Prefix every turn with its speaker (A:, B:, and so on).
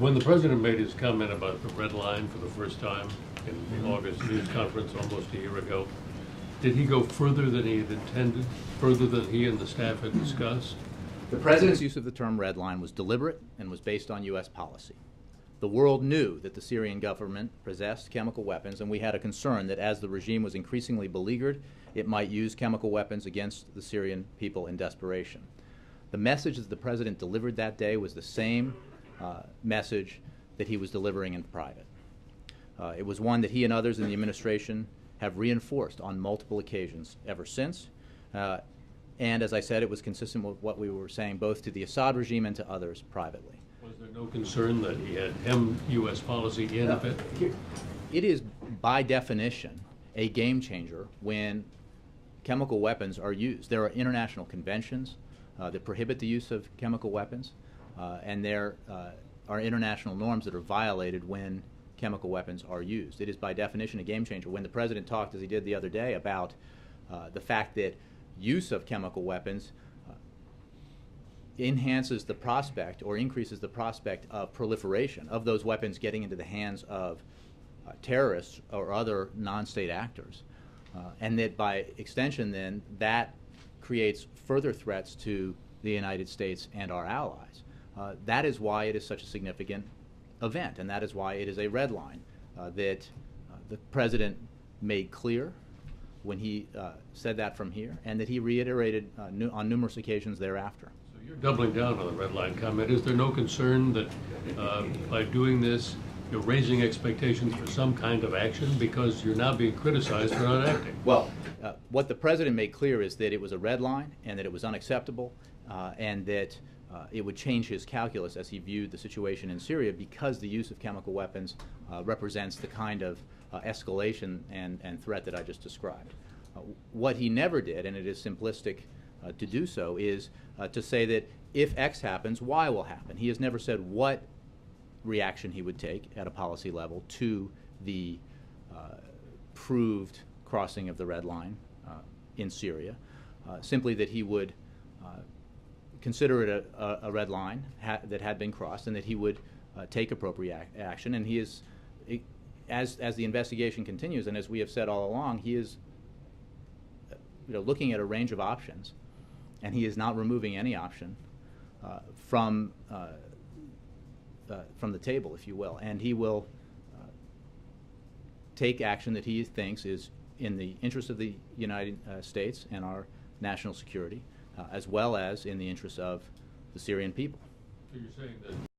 A: When the president made his comment about the red line for the first time in the August news conference almost a year ago, did he go further than he had intended, further than he and the staff had discussed?
B: The president's use of the term red line was deliberate and was based on U.S. policy. The world knew that the Syrian government possessed chemical weapons, and we had a concern that as the regime was increasingly beleaguered, it might use chemical weapons against the Syrian people in desperation. The message that the president delivered that day was the same message that he was delivering in private. It was one that he and others in the administration have reinforced on multiple occasions ever since. And as I said, it was consistent with what we were saying both to the Assad regime and to others privately.
A: Was there no concern that he had hemmed U.S. policy in a bit?
B: It is, by definition, a game changer when chemical weapons are used. There are international conventions that prohibit the use of chemical weapons, and there are international norms that are violated when chemical weapons are used. It is, by definition, a game changer. When the president talked, as he did the other day, about the fact that use of chemical weapons enhances the prospect or increases the prospect of proliferation of those weapons getting into the hands of terrorists or other non-state actors, and that by extension then that creates further threats to the United States and our allies. That is why it is such a significant event, and that is why it is a red line that the president made clear when he said that from here, and that he reiterated on numerous occasions thereafter.
A: So you're doubling down on the red line comment. Is there no concern that by doing this, you're raising expectations for some kind of action because you're now being criticized for not acting?
B: Well, what the president made clear is that it was a red line and that it was unacceptable, and that it would change his calculus as he viewed the situation in Syria, because the use of chemical weapons represents the kind of escalation and threat that I just described. What he never did, and it is simplistic to do so, is to say that if X happens, Y will happen. He has never said what reaction he would take at a policy level to the proved crossing of the red line in Syria, simply that he would consider it a red line that had been crossed, and that he would take appropriate action. And he is, as the investigation continues, and as we have said all along, he is looking at a range of options, and he is not removing any option from the table, if you will. And he will take action that he thinks is in the interest of the United States and our national security, as well as in the interest of the Syrian people.
A: So you're saying that